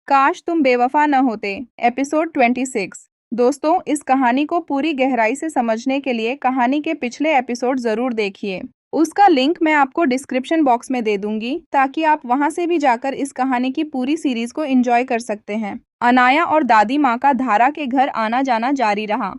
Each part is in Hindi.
काश तुम बेवफा न होते। एपिसोड 26। दोस्तों, इस कहानी को पूरी गहराई से समझने के लिए कहानी के पिछले एपिसोड जरूर देखिए। उसका लिंक मैं आपको डिस्क्रिप्शन बॉक्स में दे दूंगी ताकि आप वहां से भी जाकर इस कहानी की पूरी सीरीज को एंजॉय कर सकते हैं। अनाया और दादी माँ का धारा के घर आना जाना जारी रहा।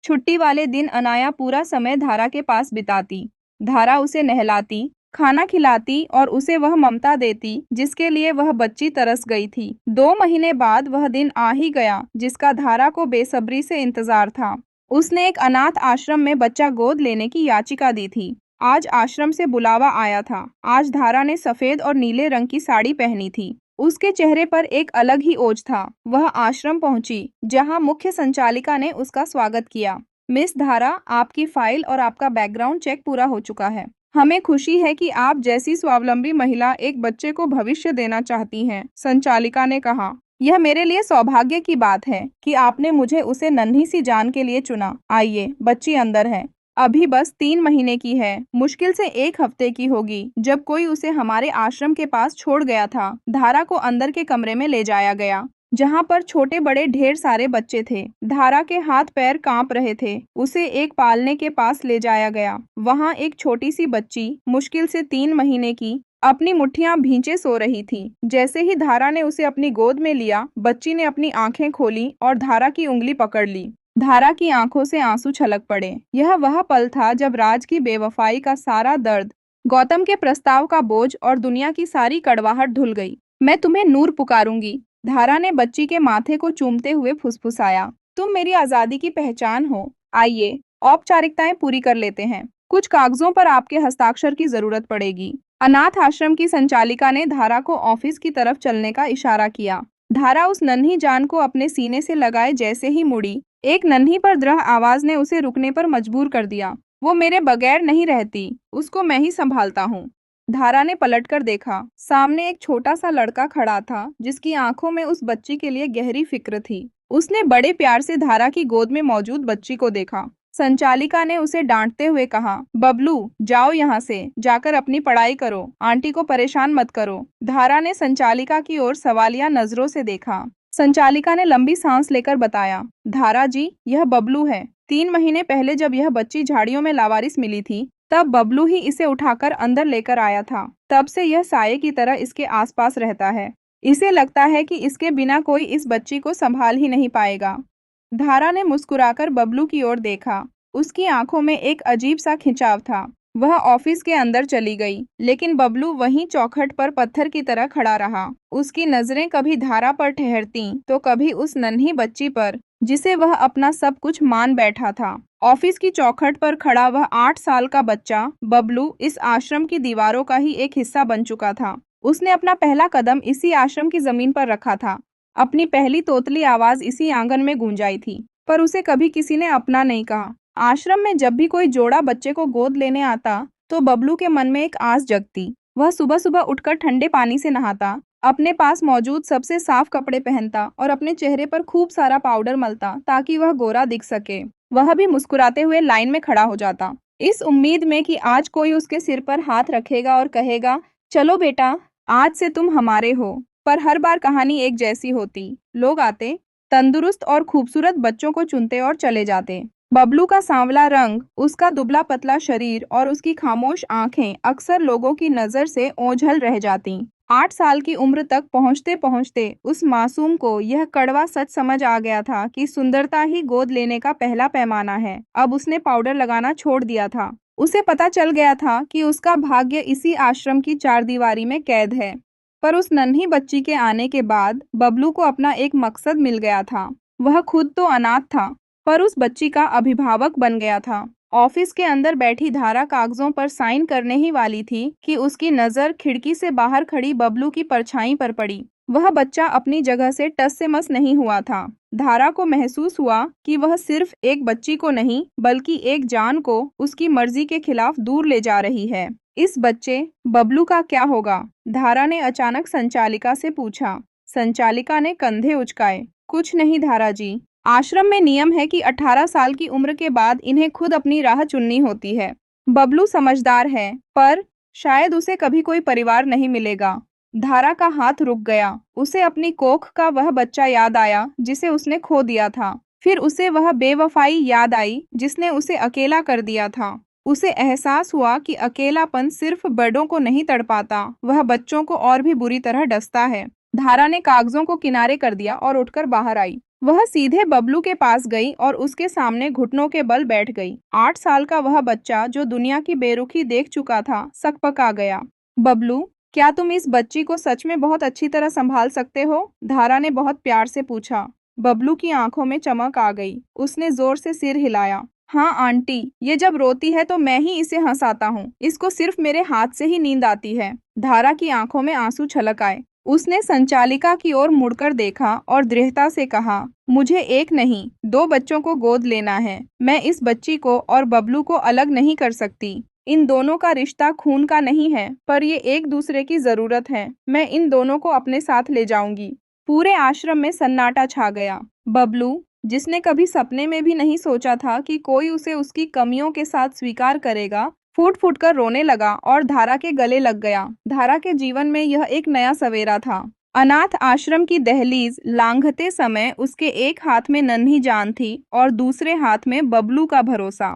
छुट्टी वाले दिन अनाया पूरा समय धारा के पास बिताती। धारा उसे नहलाती, खाना खिलाती और उसे वह ममता देती जिसके लिए वह बच्ची तरस गई थी। 2 महीने बाद वह दिन आ ही गया जिसका धारा को बेसब्री से इंतजार था। उसने एक अनाथ आश्रम में बच्चा गोद लेने की याचिका दी थी। आज आश्रम से बुलावा आया था। आज धारा ने सफेद और नीले रंग की साड़ी पहनी थी। उसके चेहरे पर एक अलग ही ओज था। वह आश्रम पहुंची जहां मुख्य संचालिका ने उसका स्वागत किया। मिस धारा, आपकी फाइल और आपका बैकग्राउंड चेक पूरा हो चुका है। हमें खुशी है कि आप जैसी स्वावलंबी महिला एक बच्चे को भविष्य देना चाहती हैं, संचालिका ने कहा। यह मेरे लिए सौभाग्य की बात है कि आपने मुझे उसे नन्ही सी जान के लिए चुना। आइए, बच्ची अंदर है। अभी बस 3 महीने की है, मुश्किल से 1 हफ्ते की होगी। जब कोई उसे हमारे आश्रम के पास छोड़ गया था। धारा को अंदर के कमरे में ले जाया गया जहाँ पर छोटे बड़े ढेर सारे बच्चे थे। धारा के हाथ पैर कांप रहे थे। उसे एक पालने के पास ले जाया गया। वहाँ एक छोटी सी बच्ची, मुश्किल से 3 महीने की, अपनी मुट्ठियां भींचे सो रही थी। जैसे ही धारा ने उसे अपनी गोद में लिया, बच्ची ने अपनी आंखें खोली और धारा की उंगली पकड़ ली। धारा की आंखों से आंसू छलक पड़े। यह वह पल था जब राज की बेवफाई का सारा दर्द, गौतम के प्रस्ताव का बोझ और दुनिया की सारी कड़वाहट धुल गई। मैं तुम्हें नूर पुकारूंगी, धारा ने बच्ची के माथे को चूमते हुए फुसफुसाया। तुम मेरी आजादी की पहचान हो। आइए, औपचारिकताएं पूरी कर लेते हैं। कुछ कागजों पर आपके हस्ताक्षर की जरूरत पड़ेगी। अनाथ आश्रम की संचालिका ने धारा को ऑफिस की तरफ चलने का इशारा किया। धारा उस नन्ही जान को अपने सीने से लगाए जैसे ही मुड़ी, एक नन्ही पर दृढ़ आवाज ने उसे रुकने पर मजबूर कर दिया। वो मेरे बगैर नहीं रहती, उसको मैं ही संभालता हूँ। धारा ने पलटकर देखा। सामने एक छोटा सा लड़का खड़ा था जिसकी आंखों में उस बच्ची के लिए गहरी फिक्र थी। उसने बड़े प्यार से धारा की गोद में मौजूद बच्ची को देखा। संचालिका ने उसे डांटते हुए कहा, बबलू, जाओ यहाँ से, जाकर अपनी पढ़ाई करो, आंटी को परेशान मत करो। धारा ने संचालिका की ओर सवालिया नजरों से देखा। संचालिका ने लंबी सांस लेकर बताया, धारा जी, यह बबलू है। 3 महीने पहले जब यह बच्ची झाड़ियों में लावारिस मिली थी, तब बबलू ही इसे उठाकर अंदर लेकर आया था। तब से यह साये की तरह इसके आसपास रहता है। इसे लगता है कि इसके बिना कोई इस बच्ची को संभाल ही नहीं पाएगा। धारा ने मुस्कुराकर बबलू की ओर देखा। उसकी आंखों में एक अजीब सा खिंचाव था। वह ऑफिस के अंदर चली गई, लेकिन बबलू वहीं चौखट पर पत्थर की तरह खड़ा रहा। उसकी नजरें कभी धारा पर ठहरती तो कभी उस नन्ही बच्ची पर जिसे वह अपना सब कुछ मान बैठा था। ऑफिस की चौखट पर खड़ा वह 8 साल का बच्चा बबलू इस आश्रम की दीवारों का ही एक हिस्सा बन चुका था। उसने अपना पहला कदम इसी आश्रम की जमीन पर रखा था। अपनी पहली तोतली आवाज इसी आंगन में गूंजाई थी, पर उसे कभी किसी ने अपना नहीं कहा। आश्रम में जब भी कोई जोड़ा बच्चे को गोद लेने आता तो बबलू के मन में एक आस जगती। वह सुबह सुबह उठकर ठंडे पानी से नहाता, अपने पास मौजूद सबसे साफ कपड़े पहनता और अपने चेहरे पर खूब सारा पाउडर मलता ताकि वह गोरा दिख सके। वह भी मुस्कुराते हुए लाइन में खड़ा हो जाता, इस उम्मीद में कि आज कोई उसके सिर पर हाथ रखेगा और कहेगा, चलो बेटा, आज से तुम हमारे हो। पर हर बार कहानी एक जैसी होती। लोग आते, तंदुरुस्त और खूबसूरत बच्चों को चुनते और चले जाते। बबलू का सांवला रंग, उसका दुबला पतला शरीर और उसकी खामोश आंखें अक्सर लोगों की नजर से ओझल रह जाती। 8 साल की उम्र तक पहुंचते पहुंचते उस मासूम को यह कड़वा सच समझ आ गया था कि सुंदरता ही गोद लेने का पहला पैमाना है। अब उसने पाउडर लगाना छोड़ दिया था। उसे पता चल गया था कि उसका भाग्य इसी आश्रम की चारदीवारी में कैद है। पर उस नन्ही बच्ची के आने के बाद बबलू को अपना एक मकसद मिल गया था। वह खुद तो अनाथ था, पर उस बच्ची का अभिभावक बन गया था। ऑफिस के अंदर बैठी धारा कागजों पर साइन करने ही वाली थी कि उसकी नजर खिड़की से बाहर खड़ी बबलू की परछाई पर पड़ी। वह बच्चा अपनी जगह से टस से मस नहीं हुआ था। धारा को महसूस हुआ कि वह सिर्फ एक बच्ची को नहीं, बल्कि एक जान को उसकी मर्जी के खिलाफ दूर ले जा रही है। इस बच्चे बबलू का क्या होगा? धारा ने अचानक संचालिका से पूछा। संचालिका ने कंधे उचकाए। कुछ नहीं धारा जी, आश्रम में नियम है कि 18 साल की उम्र के बाद इन्हें खुद अपनी राह चुननी होती है। बबलू समझदार है, पर शायद उसे कभी कोई परिवार नहीं मिलेगा। धारा का हाथ रुक गया। उसे अपनी कोख का वह बच्चा याद आया जिसे उसने खो दिया था। फिर उसे वह बेवफाई याद आई जिसने उसे अकेला कर दिया था। उसे एहसास हुआ कि अकेलापन सिर्फ बड़ों को नहीं तड़पाता, वह बच्चों को और भी बुरी तरह डसता है। धारा ने कागजों को किनारे कर दिया और उठकर बाहर आई। वह सीधे बबलू के पास गई और उसके सामने घुटनों के बल बैठ गई। 8 साल का वह बच्चा जो दुनिया की बेरुखी देख चुका था, सकपका गया। बबलू, क्या तुम इस बच्ची को सच में बहुत अच्छी तरह संभाल सकते हो? धारा ने बहुत प्यार से पूछा। बबलू की आंखों में चमक आ गई। उसने जोर से सिर हिलाया। हाँ आंटी, ये जब रोती है तो मैं ही इसे हंसाता हूँ। इसको सिर्फ मेरे हाथ से ही नींद आती है। धारा की आंखों में आंसू छलक आए। उसने संचालिका की ओर मुड़कर देखा और दृढ़ता से कहा, मुझे एक नहीं, 2 बच्चों को गोद लेना है। मैं इस बच्ची को और बबलू को अलग नहीं कर सकती। इन दोनों का रिश्ता खून का नहीं है, पर ये एक दूसरे की जरूरत है। मैं इन दोनों को अपने साथ ले जाऊंगी। पूरे आश्रम में सन्नाटा छा गया। बबलू, जिसने कभी सपने में भी नहीं सोचा था कि कोई उसे उसकी कमियों के साथ स्वीकार करेगा, फूट फूट कर रोने लगा और धारा के गले लग गया। धारा के जीवन में यह एक नया सवेरा था। अनाथ आश्रम की दहलीज लांघते समय उसके एक हाथ में नन्ही जान थी और दूसरे हाथ में बबलू का भरोसा।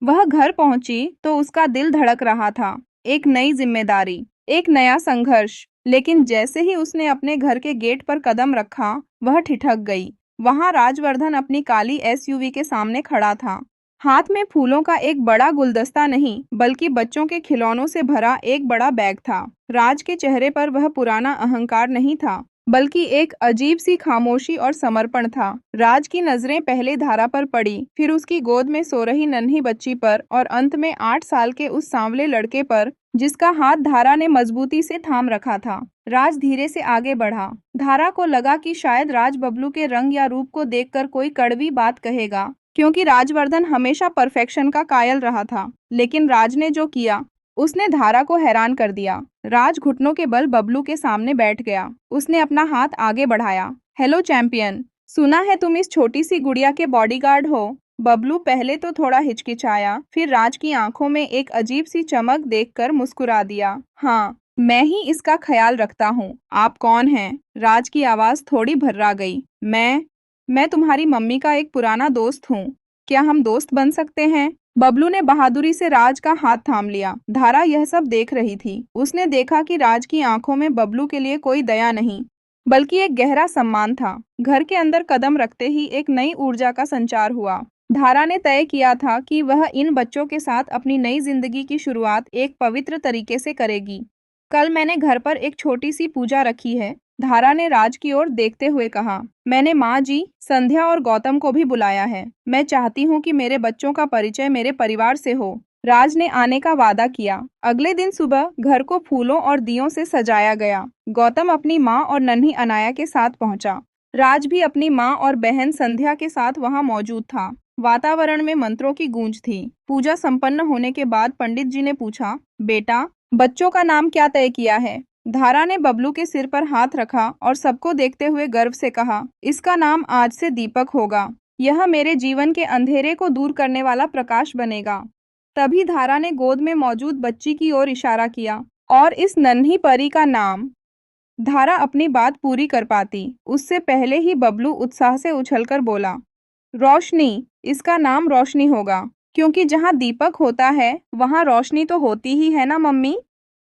वह घर पहुंची तो उसका दिल धड़क रहा था। एक नई जिम्मेदारी, एक नया संघर्ष। लेकिन जैसे ही उसने अपने घर के गेट पर कदम रखा, वह ठिठक गई। वहां राजवर्धन अपनी काली एसयूवी के सामने खड़ा था। हाथ में फूलों का एक बड़ा गुलदस्ता नहीं, बल्कि बच्चों के खिलौनों से भरा एक बड़ा बैग था। राज के चेहरे पर वह पुराना अहंकार नहीं था, बल्कि एक अजीब सी खामोशी और समर्पण था। राज की नजरें पहले धारा पर पड़ी, फिर उसकी गोद में सो रही नन्ही बच्ची पर और अंत में 8 साल के उस सांवले लड़के पर जिसका हाथ धारा ने मजबूती से थाम रखा था। राज धीरे से आगे बढ़ा। धारा को लगा कि शायद राज बबलू के रंग या रूप को देखकर कोई कड़वी बात कहेगा, क्योंकि राजवर्धन हमेशा परफेक्शन का कायल रहा था। लेकिन राज ने जो किया, उसने धारा को हैरान कर दिया। राज घुटनों के बल बबलू के सामने बैठ गया। उसने अपना हाथ आगे बढ़ाया। हेलो चैंपियन, सुना है तुम इस छोटी सी गुड़िया के बॉडीगार्ड हो। बबलू पहले तो थोड़ा हिचकिचाया, फिर राज की आंखों में एक अजीब सी चमक देखकर मुस्कुरा दिया। हाँ, मैं ही इसका ख्याल रखता हूँ। आप कौन हैं? राज की आवाज थोड़ी भर्रा गई। मैं तुम्हारी मम्मी का एक पुराना दोस्त हूँ। क्या हम दोस्त बन सकते हैं? बबलू ने बहादुरी से राज का हाथ थाम लिया। धारा यह सब देख रही थी। उसने देखा कि राज की आंखों में बबलू के लिए कोई दया नहीं, बल्कि एक गहरा सम्मान था। घर के अंदर कदम रखते ही एक नई ऊर्जा का संचार हुआ। धारा ने तय किया था कि वह इन बच्चों के साथ अपनी नई जिंदगी की शुरुआत एक पवित्र तरीके से करेगी। कल मैंने घर पर एक छोटी सी पूजा रखी है। धारा ने राज की ओर देखते हुए कहा। मैंने माँ जी, संध्या और गौतम को भी बुलाया है। मैं चाहती हूँ कि मेरे बच्चों का परिचय मेरे परिवार से हो। राज ने आने का वादा किया। अगले दिन सुबह घर को फूलों और दियों से सजाया गया। गौतम अपनी माँ और नन्ही अनाया के साथ पहुंचा। राज भी अपनी माँ और बहन संध्या के साथ वहां मौजूद था। वातावरण में मंत्रों की गूंज थी। पूजा संपन्न होने के बाद पंडित जी ने पूछा, बेटा, बच्चों का नाम क्या तय किया है? धारा ने बबलू के सिर पर हाथ रखा और सबको देखते हुए गर्व से कहा, इसका नाम आज से दीपक होगा। यह मेरे जीवन के अंधेरे को दूर करने वाला प्रकाश बनेगा। तभी धारा ने गोद में मौजूद बच्ची की ओर इशारा किया, और इस नन्ही परी का नाम। धारा अपनी बात पूरी कर पाती उससे पहले ही बबलू उत्साह से उछलकर बोला, रोशनी। इसका नाम रोशनी होगा, क्योंकि जहाँ दीपक होता है वहाँ रोशनी तो होती ही है ना मम्मी।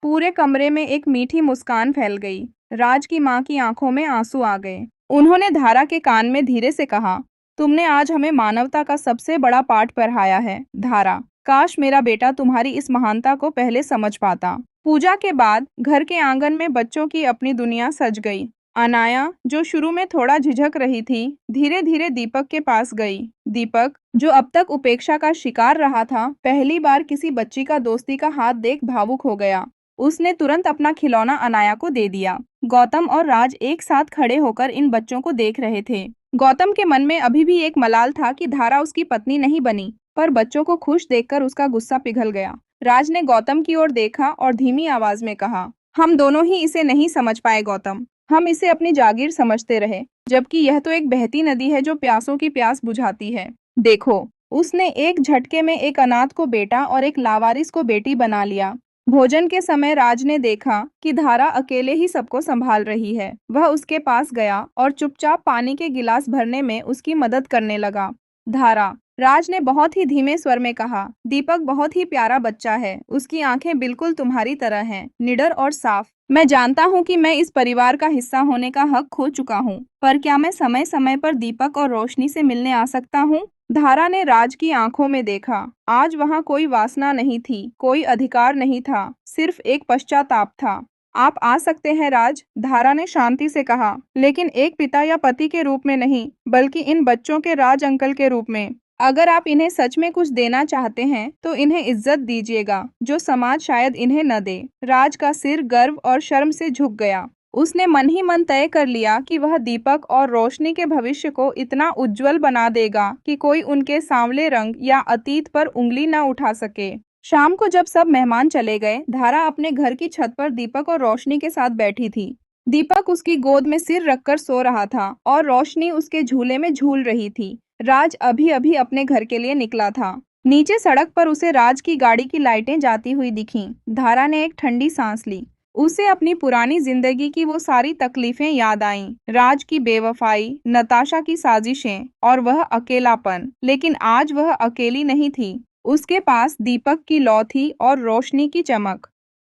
पूरे कमरे में एक मीठी मुस्कान फैल गई। राज की माँ की आंखों में आंसू आ गए। उन्होंने धारा के कान में धीरे से कहा, तुमने आज हमें मानवता का सबसे बड़ा पाठ पढ़ाया है धारा। काश मेरा बेटा तुम्हारी इस महानता को पहले समझ पाता। पूजा के बाद घर के आंगन में बच्चों की अपनी दुनिया सज गई। अनाया, जो शुरू में थोड़ा झिझक रही थी, धीरे धीरे दीपक के पास गई। दीपक, जो अब तक उपेक्षा का शिकार रहा था, पहली बार किसी बच्ची का दोस्ती का हाथ देख भावुक हो गया। उसने तुरंत अपना खिलौना अनाया को दे दिया। गौतम और राज एक साथ खड़े होकर इन बच्चों को देख रहे थे। गौतम के मन में अभी भी एक मलाल था कि धारा उसकी पत्नी नहीं बनी, पर बच्चों को खुश देखकर उसका गुस्सा पिघल गया। राज ने गौतम की ओर देखा और धीमी आवाज में कहा, हम दोनों ही इसे नहीं समझ पाए गौतम। हम इसे अपनी जागीर समझते रहे, जबकि यह तो एक बहती नदी है जो प्यासों की प्यास बुझाती है। देखो, उसने एक झटके में एक अनाथ को बेटा और एक लावारिस को बेटी बना लिया। भोजन के समय राज ने देखा कि धारा अकेले ही सबको संभाल रही है। वह उसके पास गया और चुपचाप पानी के गिलास भरने में उसकी मदद करने लगा। धारा, राज ने बहुत ही धीमे स्वर में कहा, दीपक बहुत ही प्यारा बच्चा है। उसकी आंखें बिल्कुल तुम्हारी तरह हैं, निडर और साफ। मैं जानता हूँ कि मैं इस परिवार का हिस्सा होने का हक खो चुका हूँ, पर क्या मैं समय समय पर दीपक और रोशनी से मिलने आ सकता हूँ? धारा ने राज की आंखों में देखा। आज वहां कोई वासना नहीं थी, कोई अधिकार नहीं था, सिर्फ एक पश्चाताप था। आप आ सकते हैं राज, धारा ने शांति से कहा, लेकिन एक पिता या पति के रूप में नहीं, बल्कि इन बच्चों के राज अंकल के रूप में। अगर आप इन्हें सच में कुछ देना चाहते हैं, तो इन्हें इज्जत दीजिएगा, जो समाज शायद इन्हें न दे। राज का सिर गर्व और शर्म से झुक गया। उसने मन ही मन तय कर लिया कि वह दीपक और रोशनी के भविष्य को इतना उज्जवल बना देगा कि कोई उनके सांवले रंग या अतीत पर उंगली न उठा सके। शाम को जब सब मेहमान चले गए, धारा अपने घर की छत पर दीपक और रोशनी के साथ बैठी थी। दीपक उसकी गोद में सिर रखकर सो रहा था और रोशनी उसके झूले में झूल रही थी। राज अभी अभी अपने घर के लिए निकला था। नीचे सड़क पर उसे राज की गाड़ी की लाइटें जाती हुई दिखीं। धारा ने एक ठंडी सांस ली। उसे अपनी पुरानी जिंदगी की वो सारी तकलीफें याद आईं, राज की बेवफाई, नताशा की साजिशें और वह अकेलापन। लेकिन आज वह अकेली नहीं थी। उसके पास दीपक की लौ थी और रोशनी की चमक।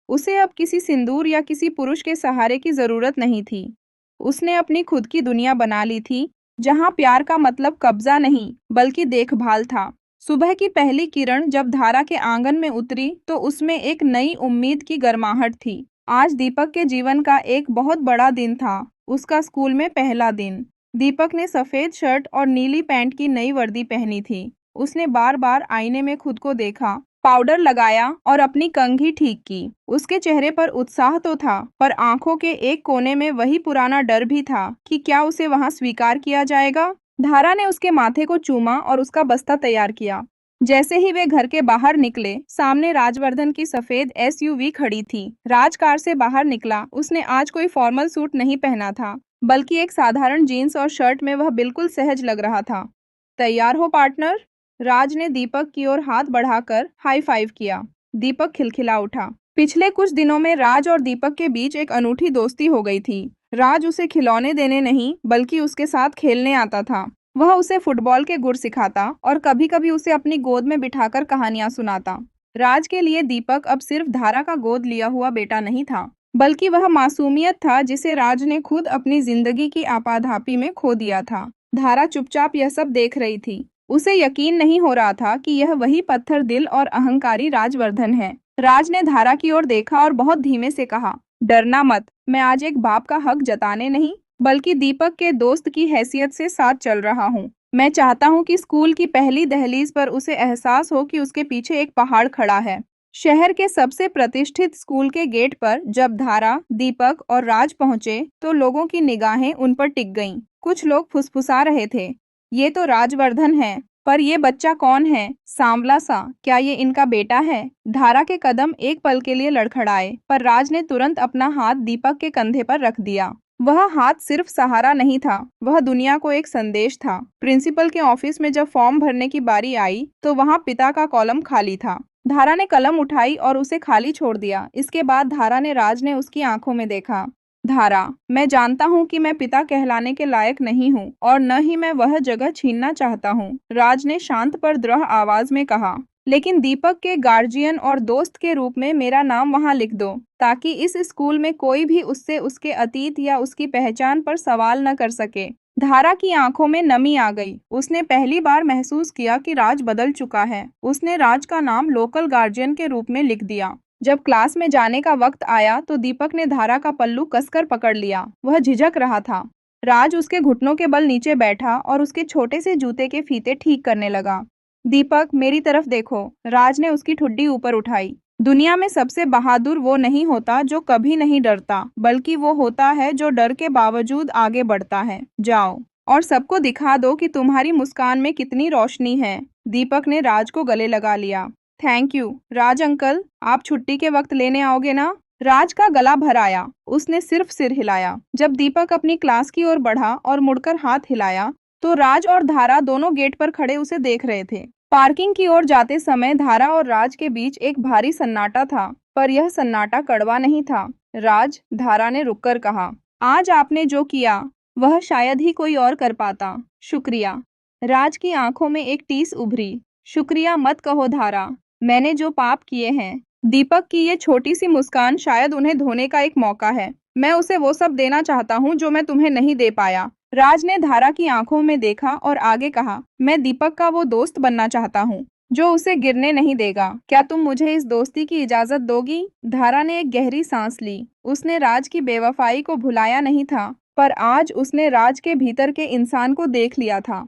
उसे अब किसी सिंदूर या किसी पुरुष के सहारे की जरूरत नहीं थी। उसने अपनी खुद की दुनिया बना ली थी, जहां प्यार का मतलब कब्जा नहीं, बल्कि देखभाल था। सुबह की पहली किरण जब धारा के आंगन में उतरी, तो उसमें एक नई उम्मीद की गर्माहट थी। आज दीपक के जीवन का एक बहुत बड़ा दिन था, उसका स्कूल में पहला दिन। दीपक ने सफेद शर्ट और नीली पैंट की नई वर्दी पहनी थी। उसने बार बार आईने में खुद को देखा, पाउडर लगाया और अपनी कंघी ठीक की। उसके चेहरे पर उत्साह तो था, पर आंखों के एक कोने में वही पुराना डर भी था कि क्या उसे वहां स्वीकार किया जाएगा। धारा ने उसके माथे को चूमा और उसका बस्ता तैयार किया। जैसे ही वे घर के बाहर निकले, सामने राजवर्धन की सफेद एसयूवी खड़ी थी। राज कार से बाहर निकला। उसने आज कोई फॉर्मल सूट नहीं पहना था, बल्कि एक साधारण जीन्स और शर्ट में वह बिल्कुल सहज लग रहा था। तैयार हो पार्टनर? राज ने दीपक की ओर हाथ बढ़ाकर हाई फाइव किया। दीपक खिलखिला उठा। पिछले कुछ दिनों में राज और दीपक के बीच एक अनूठी दोस्ती हो गई थी। राज उसे खिलौने देने नहीं, बल्कि उसके साथ खेलने आता था। वह उसे फुटबॉल के गुर सिखाता और कभी-कभी उसे अपनी गोद में बिठाकर कहानियां सुनाता। राज के लिए दीपक अब सिर्फ धारा का गोद लिया हुआ बेटा नहीं था, बल्कि वह मासूमियत था जिसे राज ने खुद अपनी जिंदगी की आपाधापी में खो दिया था। धारा चुपचाप यह सब देख रही थी। उसे यकीन नहीं हो रहा था कि यह वही पत्थर दिल और अहंकारी राजवर्धन है। राज ने धारा की ओर देखा और बहुत धीमे से कहा, डरना मत, मैं आज एक बाप का हक जताने नहीं, बल्कि दीपक के दोस्त की हैसियत से साथ चल रहा हूँ। मैं चाहता हूँ कि स्कूल की पहली दहलीज पर उसे एहसास हो कि उसके पीछे एक पहाड़ खड़ा है। शहर के सबसे प्रतिष्ठित स्कूल के गेट पर जब धारा, दीपक और राज पहुंचे, तो लोगों की निगाहें उन पर टिक गईं। कुछ लोग फुसफुसा रहे थे, ये तो राजवर्धन है, पर ये बच्चा कौन है, सांवला सा, क्या ये इनका बेटा है? धारा के कदम एक पल के लिए लड़खड़ाए, पर राज ने तुरंत अपना हाथ दीपक के कंधे पर रख दिया। वह हाथ सिर्फ सहारा नहीं था, वह दुनिया को एक संदेश था। प्रिंसिपल के ऑफिस में जब फॉर्म भरने की बारी आई, तो वहां पिता का कॉलम खाली था। धारा ने कलम उठाई और उसे खाली छोड़ दिया। इसके बाद धारा ने राज ने उसकी आंखों में देखा। धारा, मैं जानता हूँ कि मैं पिता कहलाने के लायक नहीं हूँ और न ही मैं वह जगह छीनना चाहता हूँ, राज ने शांत पर दृढ़ आवाज में कहा। लेकिन दीपक के गार्जियन और दोस्त के रूप में मेरा नाम वहां लिख दो, ताकि इस स्कूल में कोई भी उससे उसके अतीत या उसकी पहचान पर सवाल न कर सके। धारा की आंखों में नमी आ गई। उसने पहली बार महसूस किया कि राज बदल चुका है। उसने राज का नाम लोकल गार्जियन के रूप में लिख दिया। जब क्लास में जाने का वक्त आया, तो दीपक ने धारा का पल्लू कसकर पकड़ लिया। वह झिझक रहा था। राज उसके घुटनों के बल नीचे बैठा और उसके छोटे से जूते के फीते ठीक करने लगा। दीपक, मेरी तरफ देखो, राज ने उसकी ठुड्डी ऊपर उठाई। दुनिया में सबसे बहादुर वो नहीं होता जो कभी नहीं डरता, बल्कि वो होता है जो डर के बावजूद आगे बढ़ता है। जाओ और सबको दिखा दो कि तुम्हारी मुस्कान में कितनी रोशनी है। दीपक ने राज को गले लगा लिया। थैंक यू राज अंकल, आप छुट्टी के वक्त लेने आओगे ना? राज का गला भर आया। उसने सिर्फ सिर हिलाया। जब दीपक अपनी क्लास की ओर बढ़ा और मुड़कर हाथ हिलाया, तो राज और धारा दोनों गेट पर खड़े उसे देख रहे थे। पार्किंग की ओर जाते समय धारा और राज के बीच एक भारी सन्नाटा था, पर यह सन्नाटा कड़वा नहीं था। राज, धारा ने रुककर कहा, आज आपने जो किया वह शायद ही कोई और कर पाता। शुक्रिया। राज की आंखों में एक टीस उभरी। शुक्रिया मत कहो धारा, मैंने जो पाप किए हैं। दीपक की ये छोटी सी मुस्कान शायद उन्हें धोने का एक मौका है। मैं उसे वो सब देना चाहता हूँ जो मैं तुम्हें नहीं दे पाया। राज ने धारा की आंखों में देखा और आगे कहा, मैं दीपक का वो दोस्त बनना चाहता हूँ जो उसे गिरने नहीं देगा। क्या तुम मुझे इस दोस्ती की इजाजत दोगी? धारा ने एक गहरी सांस ली। उसने राज की बेवफाई को भुलाया नहीं था, पर आज उसने राज के भीतर के इंसान को देख लिया था।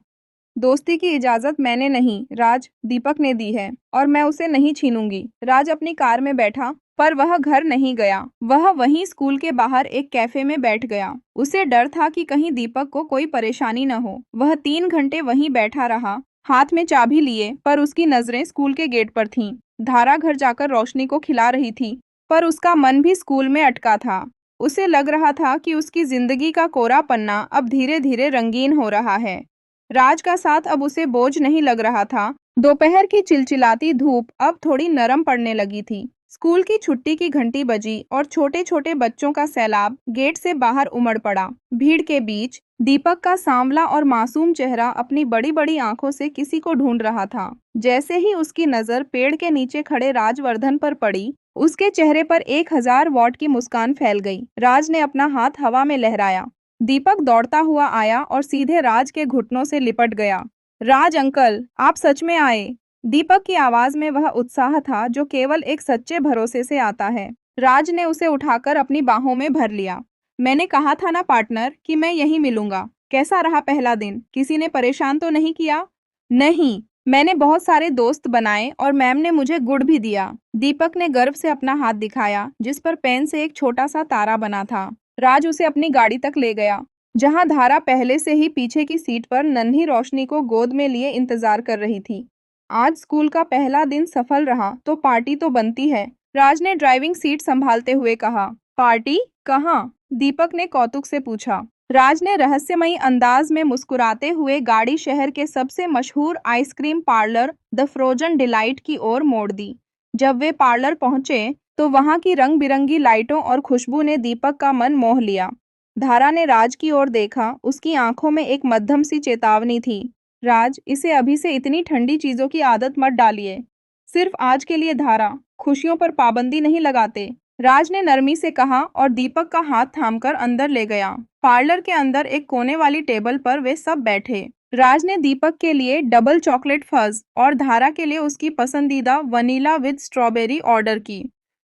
दोस्ती की इजाजत मैंने नहीं, राज, दीपक ने दी है और मैं उसे नहीं छीनूंगी। राज अपनी कार में बैठा, पर वह घर नहीं गया। वह वहीं स्कूल के बाहर एक कैफे में बैठ गया। उसे डर था कि कहीं दीपक को कोई परेशानी न हो। वह 3 घंटे वहीं बैठा रहा, हाथ में चाबी लिए, पर उसकी नजरें स्कूल के गेट पर थीं। धारा घर जाकर रोशनी को खिला रही थी, पर उसका मन भी स्कूल में अटका था। उसे लग रहा था कि उसकी जिंदगी का कोरा पन्ना अब धीरे धीरे रंगीन हो रहा है। राज का साथ अब उसे बोझ नहीं लग रहा था। दोपहर की चिलचिलाती धूप अब थोड़ी नरम पड़ने लगी थी। स्कूल की छुट्टी की घंटी बजी और छोटे छोटे बच्चों का सैलाब गेट से बाहर उमड़ पड़ा। भीड़ के बीच दीपक का सांवला और मासूम चेहरा अपनी बड़ी बड़ी आंखों से किसी को ढूंढ रहा था। जैसे ही उसकी नजर पेड़ के नीचे खड़े राजवर्धन पर पड़ी, उसके चेहरे पर 1000 वॉट की मुस्कान फैल गई। राज ने अपना हाथ हवा में लहराया। दीपक दौड़ता हुआ आया और सीधे राज के घुटनों से लिपट गया। राज अंकल, आप सच में आए? दीपक की आवाज में वह उत्साह था जो केवल एक सच्चे भरोसे से आता है। राज ने उसे उठाकर अपनी बाहों में भर लिया। मैंने कहा था ना पार्टनर कि मैं यहीं मिलूंगा। कैसा रहा पहला दिन? किसी ने परेशान तो नहीं किया? नहीं, मैंने बहुत सारे दोस्त बनाए और मैम ने मुझे गुड भी दिया। दीपक ने गर्व से अपना हाथ दिखाया जिस पर पेन से एक छोटा सा तारा बना था। राज उसे अपनी गाड़ी तक ले गया, जहां धारा पहले से ही पीछे की सीट पर नन्ही रोशनी को गोद में लिए इंतजार कर रही थी। आज स्कूल का पहला दिन सफल रहा तो पार्टी तो बनती है, राज ने ड्राइविंग सीट संभालते हुए कहा। पार्टी? कहाँ? दीपक ने कौतुक से पूछा। राज ने रहस्यमयी अंदाज में मुस्कुराते हुए गाड़ी शहर के सबसे मशहूर ice cream parlour the frozen delight की ओर मोड़ दी। जब वे पार्लर पहुंचे तो वहां की रंग बिरंगी लाइटों और खुशबू ने दीपक का मन मोह लिया। धारा ने राज की ओर देखा। उसकी आंखों में एक मध्यम सी चेतावनी थी। राज, इसे अभी से इतनी ठंडी चीजों की आदत मत डालिए। सिर्फ आज के लिए धारा, खुशियों पर पाबंदी नहीं लगाते, राज ने नरमी से कहा और दीपक का हाथ थामकर अंदर ले गया। पार्लर के अंदर एक कोने वाली टेबल पर वे सब बैठे। राज ने दीपक के लिए डबल चॉकलेट फज और धारा के लिए उसकी पसंदीदा वनीला विद स्ट्रॉबेरी ऑर्डर की।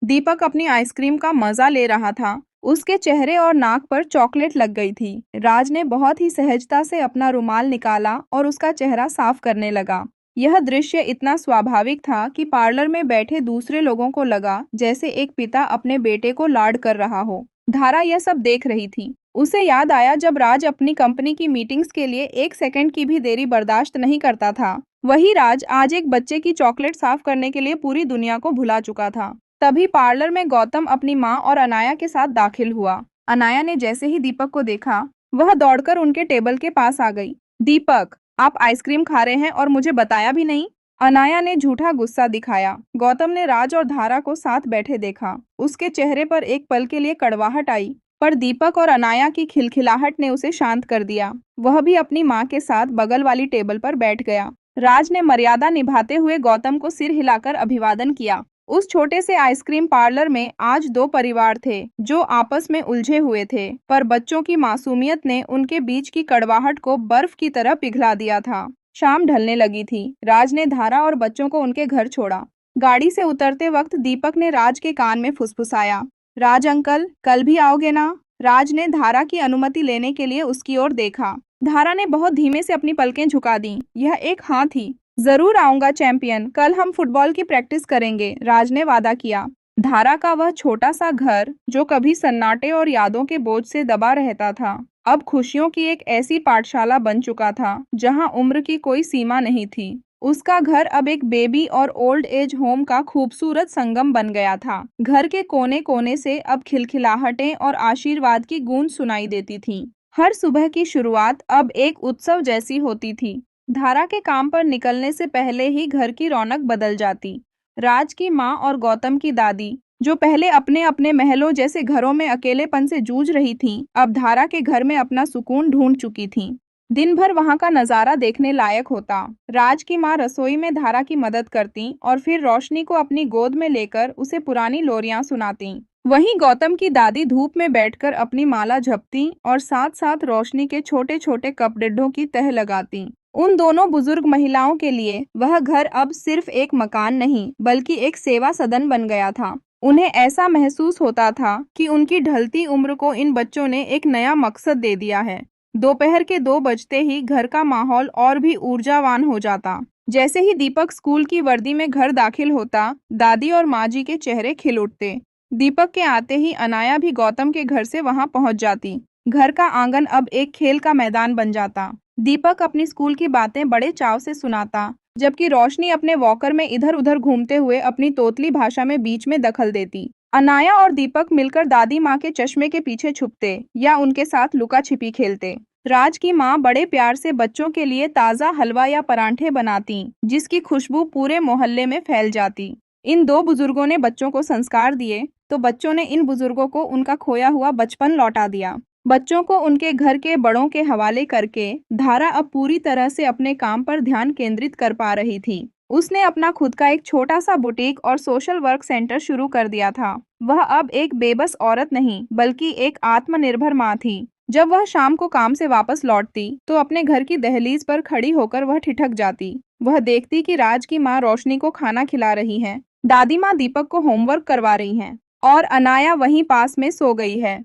दीपक अपनी आइसक्रीम का मजा ले रहा था। उसके चेहरे और नाक पर चॉकलेट लग गई थी। राज ने बहुत ही सहजता से अपना रुमाल निकाला और उसका चेहरा साफ करने लगा। यह दृश्य इतना स्वाभाविक था कि पार्लर में बैठे दूसरे लोगों को लगा जैसे एक पिता अपने बेटे को लाड कर रहा हो। धारा यह सब देख रही थी। उसे याद आया जब राज अपनी कंपनी की मीटिंग्स के लिए 1 सेकंड की भी देरी बर्दाश्त नहीं करता था। वही राज आज एक बच्चे की चॉकलेट साफ करने के लिए पूरी दुनिया को भुला चुका था। तभी पार्लर में गौतम अपनी माँ और अनाया के साथ दाखिल हुआ। अनाया ने जैसे ही दीपक को देखा, वह दौड़कर उनके टेबल के पास आ गई। दीपक, आप आइसक्रीम खा रहे हैं और मुझे बताया भी नहीं? अनाया ने झूठा गुस्सा दिखाया। गौतम ने राज और धारा को साथ बैठे देखा। उसके चेहरे पर एक पल के लिए कड़वाहट आई, पर दीपक और अनाया की खिलखिलाहट ने उसे शांत कर दिया। वह भी अपनी माँ के साथ बगल वाली टेबल पर बैठ गया। राज ने मर्यादा निभाते हुए गौतम को सिर हिलाकर अभिवादन किया। उस छोटे से आइसक्रीम पार्लर में आज 2 परिवार थे जो आपस में उलझे हुए थे, पर बच्चों की मासूमियत ने उनके बीच की कड़वाहट को बर्फ की तरह पिघला दिया था। शाम ढलने लगी थी। राज ने धारा और बच्चों को उनके घर छोड़ा। गाड़ी से उतरते वक्त दीपक ने राज के कान में फुसफुसाया, राज अंकल, कल भी आओगे ना? राज ने धारा की अनुमति लेने के लिए उसकी ओर देखा। धारा ने बहुत धीमे से अपनी पलकें झुका दी। यह एक हाँ थी। जरूर आऊंगा चैंपियन, कल हम फुटबॉल की प्रैक्टिस करेंगे, राज ने वादा किया। धारा का वह छोटा सा घर जो कभी सन्नाटे और यादों के बोझ से दबा रहता था, अब खुशियों की एक ऐसी पाठशाला बन चुका था जहां उम्र की कोई सीमा नहीं थी। उसका घर अब एक बेबी और ओल्ड एज होम का खूबसूरत संगम बन गया था। घर के कोने कोने से अब खिलखिलाहटें और आशीर्वाद की गूंज सुनाई देती थीं। हर सुबह की शुरुआत अब एक उत्सव जैसी होती थी। धारा के काम पर निकलने से पहले ही घर की रौनक बदल जाती। राज की माँ और गौतम की दादी, जो पहले अपने अपने महलों जैसे घरों में अकेलेपन से जूझ रही थीं, अब धारा के घर में अपना सुकून ढूंढ चुकी थीं। दिन भर वहां का नजारा देखने लायक होता। राज की माँ रसोई में धारा की मदद करती और फिर रोशनी को अपनी गोद में लेकर उसे पुरानी लोरियां सुनाती। वहीं गौतम की दादी धूप में बैठकर अपनी माला जपती और साथ साथ रोशनी के छोटे छोटे कपड़िड्ढों की तह लगाती। उन दोनों बुजुर्ग महिलाओं के लिए वह घर अब सिर्फ एक मकान नहीं, बल्कि एक सेवा सदन बन गया था। उन्हें ऐसा महसूस होता था कि उनकी ढलती उम्र को इन बच्चों ने एक नया मकसद दे दिया है। दोपहर के 2 बजते ही घर का माहौल और भी ऊर्जावान हो जाता। जैसे ही दीपक स्कूल की वर्दी में घर दाखिल होता, दादी और माँ जी के चेहरे खिल उठते। दीपक के आते ही अनाया भी गौतम के घर से वहां पहुंच जाती। घर का आंगन अब एक खेल का मैदान बन जाता। दीपक अपनी स्कूल की बातें बड़े चाव से सुनाता, जबकि रोशनी अपने वॉकर में इधर उधर घूमते हुए अपनी तोतली भाषा में बीच में दखल देती। अनाया और दीपक मिलकर दादी माँ के चश्मे के पीछे छुपते या उनके साथ लुका छिपी खेलते। राज की माँ बड़े प्यार से बच्चों के लिए ताज़ा हलवा या परांठे बनाती, जिसकी खुशबू पूरे मोहल्ले में फैल जाती। इन दो बुजुर्गों ने बच्चों को संस्कार दिए, तो बच्चों ने इन बुजुर्गों को उनका खोया हुआ बचपन लौटा दिया। बच्चों को उनके घर के बड़ों के हवाले करके धारा अब पूरी तरह से अपने काम पर ध्यान केंद्रित कर पा रही थी। उसने अपना खुद का एक छोटा सा बुटीक और सोशल वर्क सेंटर शुरू कर दिया था। वह अब एक बेबस औरत नहीं, बल्कि एक आत्मनिर्भर माँ थी। जब वह शाम को काम से वापस लौटती, तो अपने घर की दहलीज पर खड़ी होकर वह ठिठक जाती। वह देखती कि राज की माँ रोशनी को खाना खिला रही है, दादी माँ दीपक को होमवर्क करवा रही हैं और अनाया वहीं पास में सो गई है।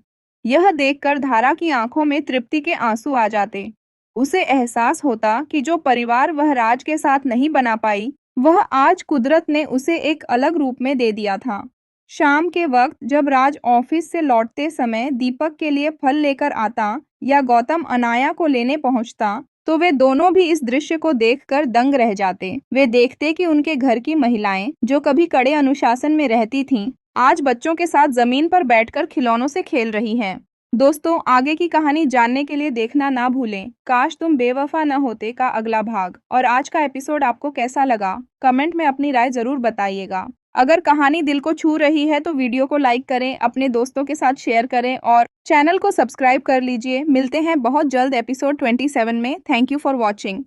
यह देखकर धारा की आंखों में तृप्ति के आंसू आ जाते। उसे एहसास होता कि जो परिवार वह राज के साथ नहीं बना पाई, वह आज कुदरत ने उसे एक अलग रूप में दे दिया था। शाम के वक्त जब राज ऑफिस से लौटते समय दीपक के लिए फल लेकर आता या गौतम अनाया को लेने पहुंचता, तो वे दोनों भी इस दृश्य को देखकर दंग रह जाते। वे देखते कि उनके घर की महिलाएं, जो कभी कड़े अनुशासन में रहती थीं, आज बच्चों के साथ जमीन पर बैठकर खिलौनों से खेल रही हैं। दोस्तों, आगे की कहानी जानने के लिए देखना ना भूलें काश तुम बेवफा न होते का अगला भाग। और आज का एपिसोड आपको कैसा लगा, कमेंट में अपनी राय जरूर बताइएगा। अगर कहानी दिल को छू रही है तो वीडियो को लाइक करें, अपने दोस्तों के साथ शेयर करें और चैनल को सब्सक्राइब कर लीजिए। मिलते हैं बहुत जल्द एपिसोड 27 में। Thank you for watching.